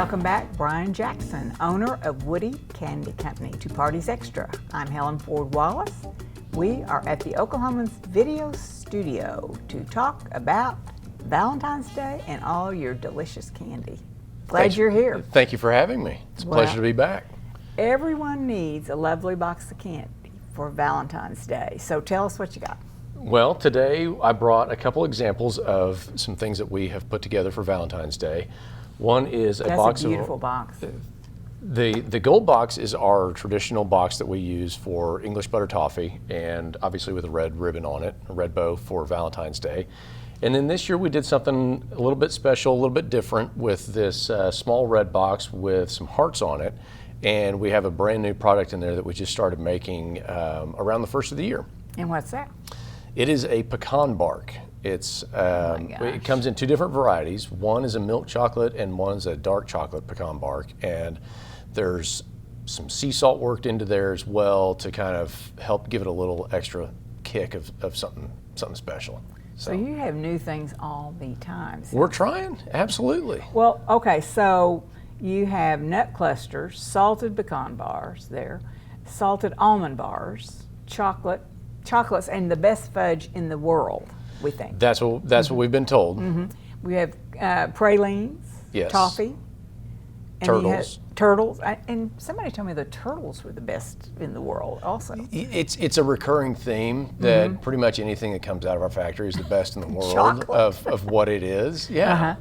Welcome back, Brian Jackson, owner of Woody Candy Company, to Parties Extra. I'm Helen Ford Wallace. We are at the Oklahoman's video studio to talk about Valentine's Day and all your delicious candy. Glad you're here. Thank you for having me. It's a pleasure to be back. Everyone needs a lovely box of candy for Valentine's Day. So tell us what you got. Well, today I brought a couple examples of some things that we have put together for Valentine's Day. One is a box of... That's a beautiful box. The gold box is our traditional box that we use for English butter toffee, and obviously with a red ribbon on it, a red bow for Valentine's Day. And then this year we did something a little bit special, a little bit different with this small red box with some hearts on it. And we have a brand new product in there that we just started making around the first of the year. And what's that? It is a pecan bark. It's it comes in two different varieties. One is a milk chocolate and one is a dark chocolate pecan bark. And there's some sea salt worked into there as well to kind of help give it a little extra kick of something special. So you have new things all the time. We're trying, absolutely. Well, okay, so you have nut clusters, salted pecan bars there, salted almond bars, chocolates, and the best fudge in the world, we think. That's what we've been told. Mm-hmm. We have pralines, yes, toffee, and turtles. And somebody told me the turtles were the best in the world also. It's a recurring theme that pretty much anything that comes out of our factory is the best in the world of what it is. Yeah.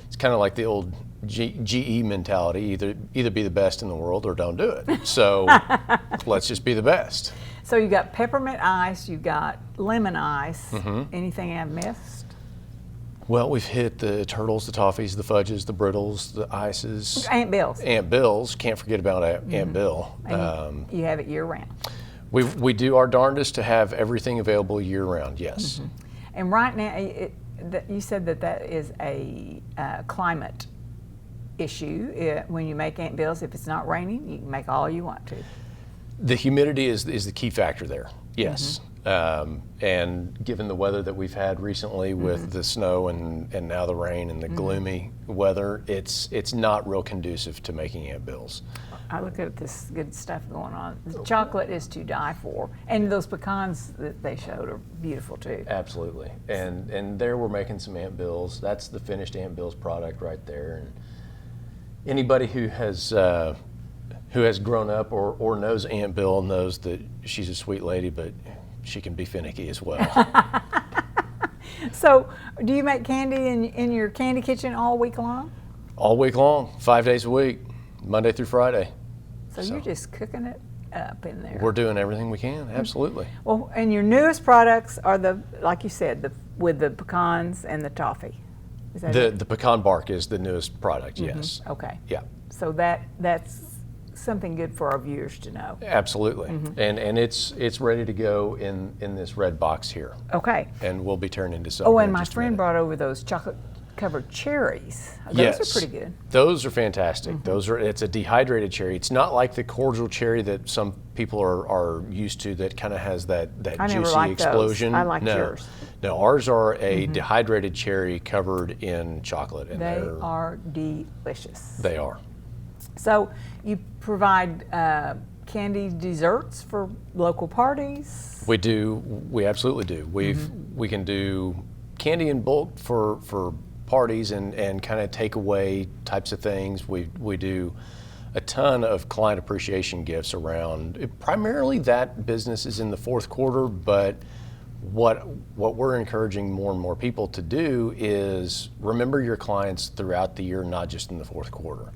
It's kind of like the old GE mentality, either be the best in the world or don't do it. So let's just be the best. So you got peppermint ice, you got lemon ice. Anything I've missed? Well, we've hit the turtles, the toffees, the fudges, the brittles, the ices. Aunt Bill's. Aunt Bill's. Can't forget about Aunt Bill. And you have it year round. We do our darndest to have everything available year round, yes. And right now, you said that is a climate issue. When you make Aunt Bill's, if it's not raining, you can make all you want to. The humidity is the key factor there, yes. And given the weather that we've had recently with the snow and now the rain and the gloomy weather, it's not real conducive to making Aunt Bill's. I look at this good stuff going on. The chocolate is to die for. And those pecans that they showed are beautiful too. Absolutely. And there we're making some Aunt Bill's. That's the finished Aunt Bill's product right there. And anybody who has grown up or knows Aunt Bill knows that she's a sweet lady, but she can be finicky as well. So do you make candy in your candy kitchen all week long? All week long, 5 days a week, Monday through Friday. So you're just cooking it up in there. We're doing everything we can, absolutely. Well, and your newest products are like you said, with the pecans and the toffee. Is that the pecan bark is the newest product, yes. Okay. Yeah. So that's something good for our viewers to know. Absolutely. And it's ready to go in this red box here. Okay. And we'll be turned into some. Oh, and my friend brought over those chocolate-covered cherries. Those are pretty good. Those are fantastic. It's a dehydrated cherry. It's not like the cordial cherry that some people are used to that kind of has that juicy explosion. I like yours. No, ours are a dehydrated cherry covered in chocolate. And they are delicious. They are. So you provide candy desserts for local parties? We do. We absolutely do. We can do candy in bulk for parties and kind of takeaway types of things. We do a ton of client appreciation gifts around. Primarily that business is in the fourth quarter, but what we're encouraging more and more people to do is remember your clients throughout the year, not just in the fourth quarter.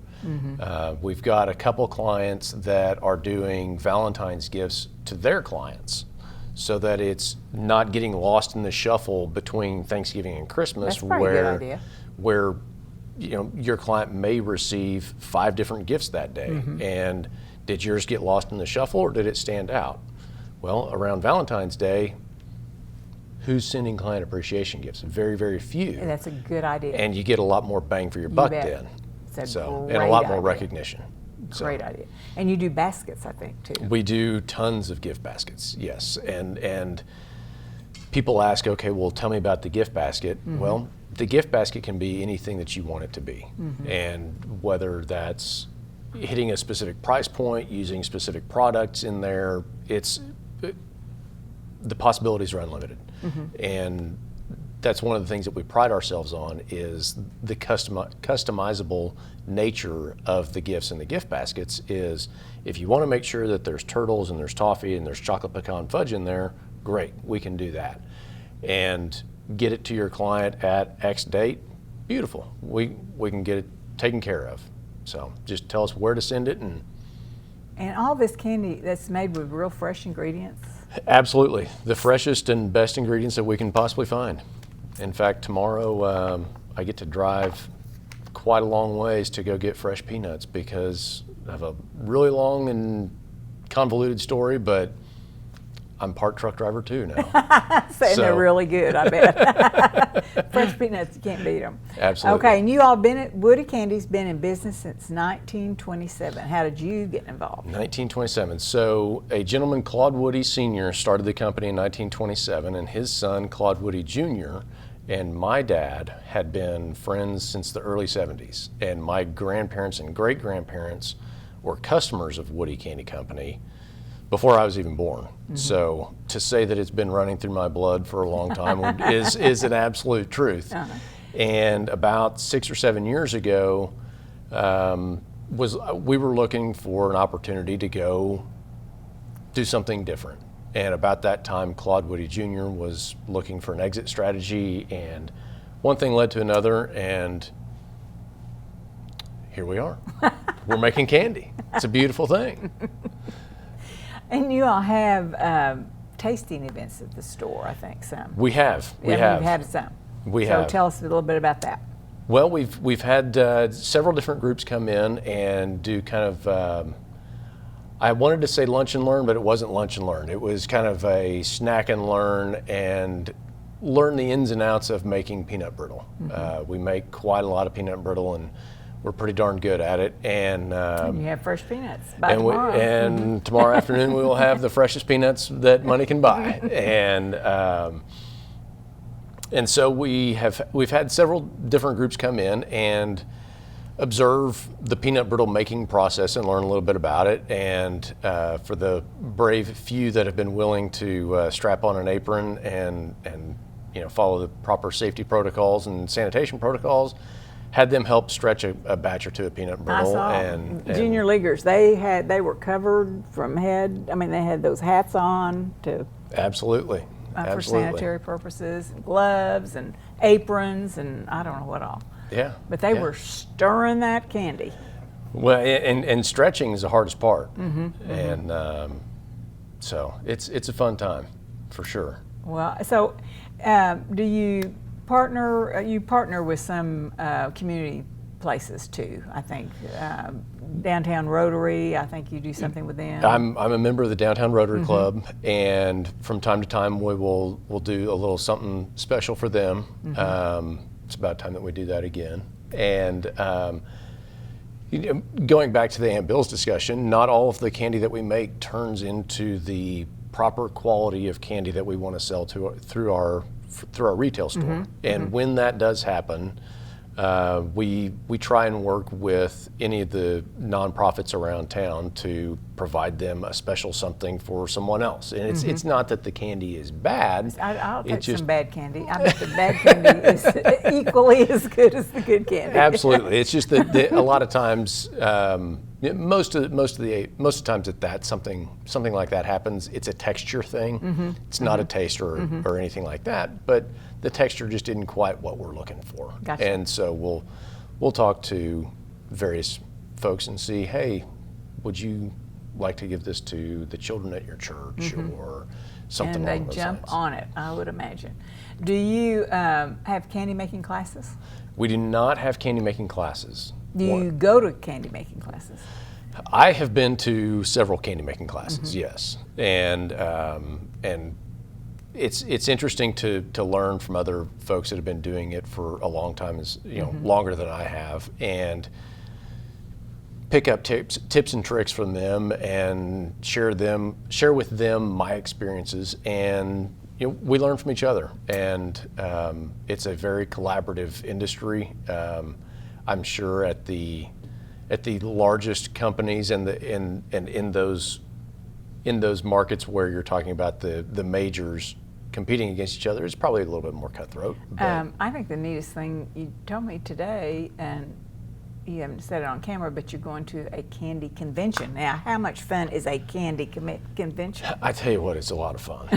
We've got a couple clients that are doing Valentine's gifts to their clients so that it's not getting lost in the shuffle between Thanksgiving and Christmas. That's probably a good idea. Where your client may receive 5 different gifts that day. And did yours get lost in the shuffle or did it stand out? Well, around Valentine's Day, who's sending client appreciation gifts? Very, very few. Yeah, that's a good idea. And you get a lot more bang for your buck then. It's and a lot more recognition. Great idea. And you do baskets, I think, too. We do tons of gift baskets, yes. And people ask, okay, well, tell me about the gift basket. Well, the gift basket can be anything that you want it to be. And whether that's hitting a specific price point, using specific products in there, the possibilities are unlimited. And that's one of the things that we pride ourselves on, is the customizable nature of the gifts in the gift baskets. Is if you want to make sure that there's turtles and there's toffee and there's chocolate pecan fudge in there, great, we can do that. And get it to your client at X date, beautiful. We can get it taken care of. So just tell us where to send it. And all this candy that's made with real fresh ingredients? Absolutely. The freshest and best ingredients that we can possibly find. In fact, tomorrow I get to drive quite a long ways to go get fresh peanuts, because I have a really long and convoluted story, but I'm part truck driver too now. And they're really good, I bet. Fresh peanuts, you can't beat them. Absolutely. Okay, and you all Woody Candy's been in business since 1927. How did you get involved? 1927. So a gentleman, Claude Woody Sr., started the company in 1927, and his son, Claude Woody Jr., and my dad had been friends since the early 70s. And my grandparents and great-grandparents were customers of Woody Candy Company before I was even born. So to say that it's been running through my blood for a long time is an absolute truth. And about 6 or 7 years ago, we were looking for an opportunity to go do something different. And about that time, Claude Woody Jr. was looking for an exit strategy, and one thing led to another, and here we are. We're making candy. It's a beautiful thing. And you all have tasting events at the store, I think, some. We have. We've had some. So tell us a little bit about that. Well, we've had several different groups come in and do kind of, I wanted to say lunch and learn, but it wasn't lunch and learn. It was kind of a snack and learn the ins and outs of making peanut brittle. We make quite a lot of peanut brittle, and we're pretty darn good at it. And you have fresh peanuts by tomorrow. And tomorrow afternoon we will have the freshest peanuts that money can buy. And so we've had several different groups come in and observe the peanut brittle making process and learn a little bit about it. And for the brave few that have been willing to strap on an apron and follow the proper safety protocols and sanitation protocols, had them help stretch a batch or two of peanut brittle. I saw junior leaguers. They were covered from head. I mean, they had those hats on to absolutely for sanitary purposes, gloves and aprons, and I don't know what all. Yeah. But they were stirring that candy. Well, and stretching is the hardest part. And so it's a fun time for sure. Well, so do you partner with some community places too? I think Downtown Rotary. I think you do something with them. I'm a member of the Downtown Rotary Club, and from time to time we'll do a little something special for them. It's about time that we do that again. And going back to the Aunt Bill's discussion, not all of the candy that we make turns into the proper quality of candy that we want to sell through our retail store. And when that does happen, we try and work with any of the nonprofits around town to provide them a special something for someone else. And it's not that the candy is bad. I'll take some bad candy. I bet the bad candy is equally as good as the good candy. Absolutely. It's just that a lot of times, most of the times that something like that happens, it's a texture thing. It's not a taste or anything like that, but the texture just isn't quite what we're looking for. Gotcha. And so we'll talk to various folks and see, hey, would you like to give this to the children at your church or something along those lines? And they jump on it, I would imagine. Do you have candy making classes? We do not have candy making classes. Do you go to candy making classes? I have been to several candy making classes, yes, and it's interesting to learn from other folks that have been doing it for a long time, longer than I have, and pick up tips and tricks from them and share with them my experiences, and we learn from each other, and it's a very collaborative industry. I'm sure at the largest companies and in those markets where you're talking about the majors competing against each other, it's probably a little bit more cutthroat. I think the neatest thing you told me today, and you haven't said it on camera, but you're going to a candy convention. Now, how much fun is a candy convention? I tell you what, it's a lot of fun.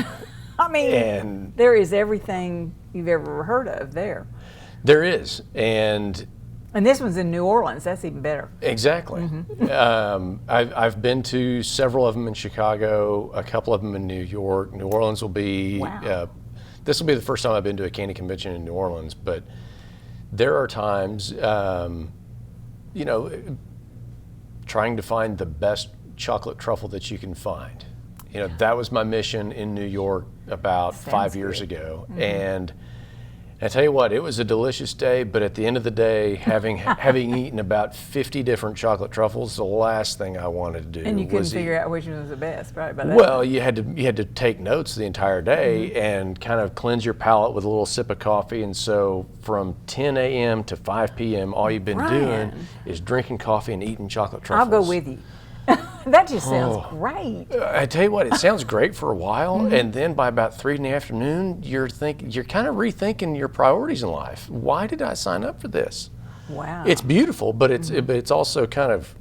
I mean, there is everything you've ever heard of there. There is, and this one's in New Orleans. That's even better. Exactly. Mm-hmm. I've been to several of them in Chicago, a couple of them in New York. New Orleans will be, wow. This will be the first time I've been to a candy convention in New Orleans, but there are times, trying to find the best chocolate truffle that you can find. That was my mission in New York about 5 years ago. Mm-hmm. And I tell you what, it was a delicious day, but at the end of the day, having eaten about 50 different chocolate truffles, the last thing I wanted to do and you couldn't was figure out which one was the best, right? By that well, time. you had to take notes the entire day mm-hmm. and kind of cleanse your palate with a little sip of coffee. And so from 10 a.m. to 5 p.m., all you've been doing is drinking coffee and eating chocolate truffles. I'll go with you. That just sounds great. I tell you what, it sounds great for a while, mm-hmm. and then by about 3 in the afternoon, you're kind of rethinking your priorities in life. Why did I sign up for this? Wow. It's beautiful, but it's also kind of.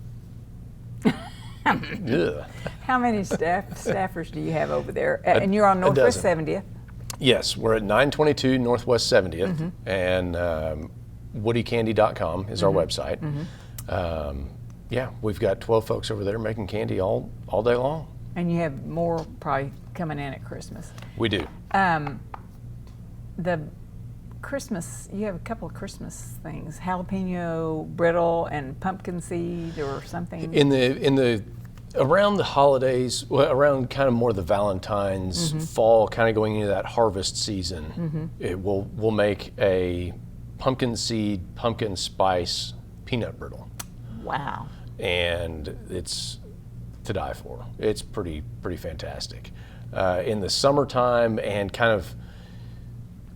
How many staffers do you have over there? And you're on Northwest 70th. Yes, we're at 922 Northwest 70th, mm-hmm. and woodycandy.com is mm-hmm. our website. Mm-hmm. Yeah, we've got 12 folks over there making candy all day long. And you have more probably coming in at Christmas. We do. The Christmas, you have a couple of Christmas things, jalapeno brittle and pumpkin seed or something. In the around the holidays, around kind of more the Valentine's, mm-hmm. fall, kind of going into that harvest season, mm-hmm. We'll make a pumpkin seed, pumpkin spice peanut brittle. Wow. And it's to die for. It's pretty fantastic. In the summertime, and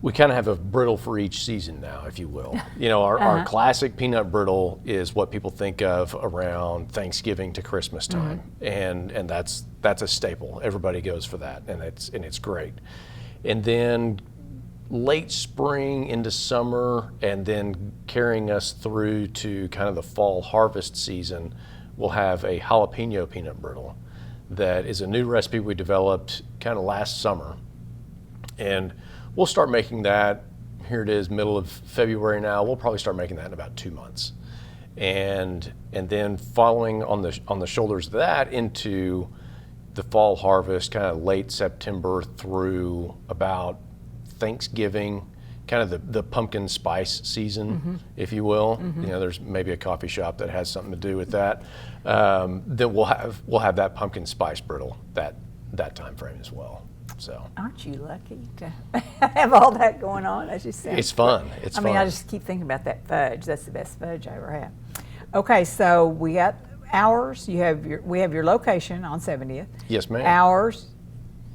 we kind of have a brittle for each season now, if you will. Our classic peanut brittle is what people think of around Thanksgiving to Christmas time, mm-hmm. and that's a staple. Everybody goes for that, and it's great. And then late spring into summer, and then carrying us through to kind of the fall harvest season, we'll have a jalapeno peanut brittle that is a new recipe we developed kind of last summer. And we'll start making that, here it is, middle of February now, we'll probably start making that in about 2 months. And then following on the shoulders of that into the fall harvest, kind of late September through about Thanksgiving, kind of the pumpkin spice season, mm-hmm. if you will. Mm-hmm. There's maybe a coffee shop that has something to do with that. Then we'll have that pumpkin spice brittle that time frame as well. So aren't you lucky to have all that going on? That just sounds it's fun. Great. It's I fun. mean, I just keep thinking about that fudge. That's the best fudge I ever had. Okay, so we got hours. We have your location on 70th. Yes, ma'am. Hours.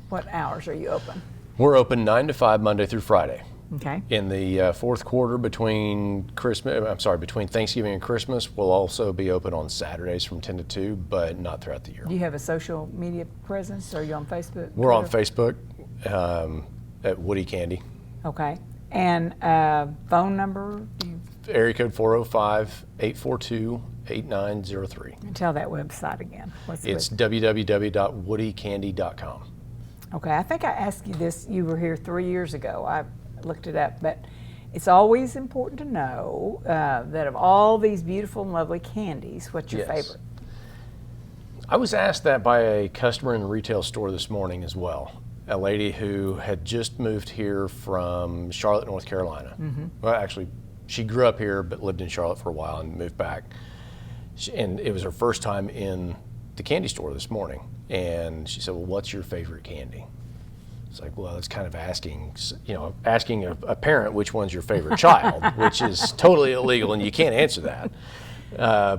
What hours are you open? We're open 9 to 5 Monday through Friday. Okay. In the fourth quarter between Thanksgiving and Christmas, we'll also be open on Saturdays from 10 to 2, but not throughout the year. Do you have a social media presence? Are you on Facebook? We're on Facebook at Woody Candy. Okay. And phone number? Area code 405-842-8903. And tell that website again. It's www.woodycandy.com. Okay, I think I asked you this, you were here 3 years ago. I looked it up, but it's always important to know that of all these beautiful and lovely candies, what's your favorite? I was asked that by a customer in the retail store this morning as well. A lady who had just moved here from Charlotte, North Carolina. Mm-hmm. Well, actually, she grew up here but lived in Charlotte for a while and moved back. And it was her first time in the candy store this morning. And she said, well, what's your favorite candy? It's like, well, it's kind of asking a parent which one's your favorite child, which is totally illegal and you can't answer that.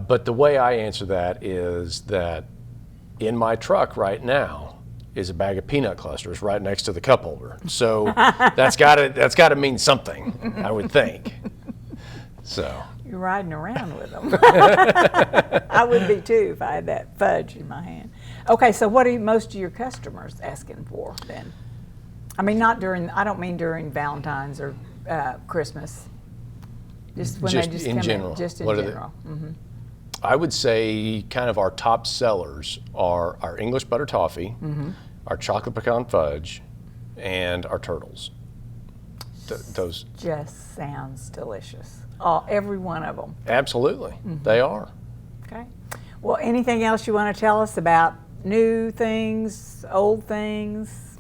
But the way I answer that is that in my truck right now, is a bag of peanut clusters right next to the cup holder. So that's gotta mean something, I would think. So You're riding around with them. I would be too if I had that fudge in my hand. Okay, so what are most of your customers asking for then? I mean, I don't mean during Valentine's or Christmas. Just when Just they just in come general. in, just in What are they- general. I would say kind of our top sellers are our English butter toffee, our chocolate pecan fudge, and our turtles. Those Just sounds delicious. Every one of them. absolutely, they are. Okay. Well, anything else you want to tell us about new things, old things,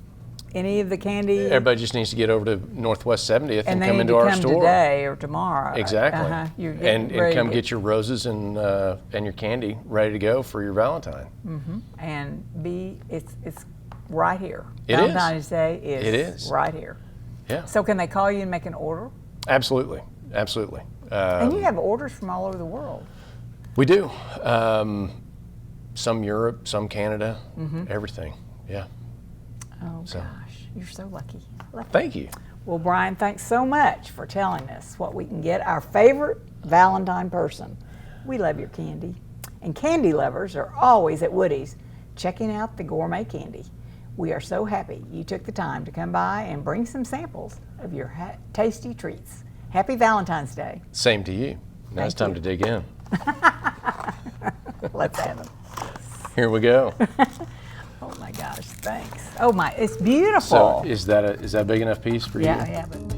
any of the candy? Everybody just needs to get over to Northwest 70th and they come need into to our come store. today or tomorrow. Exactly. You're getting And ready come to get your roses and your candy ready to go for your Valentine. and it's right here. It is. Valentine's Day is, It is. right here. Yeah, So can they call you and make an order? absolutely, absolutely. And you have orders from all over the world. We do. Some Europe, some Canada, everything. Yeah. Oh So. gosh, you're so lucky. Thank you. Well, Brian, thanks so much for telling us what we can get our favorite Valentine person. We love your candy. And candy lovers are always at Woody's checking out the gourmet candy. We are so happy you took the time to come by and bring some samples of your tasty treats. Happy Valentine's Day. Same to you. Now it's Thank time you. to dig in. Let's have them. Here we go. Oh my gosh, thanks. Oh my, it's beautiful. So is that a big enough piece for you? Yeah, but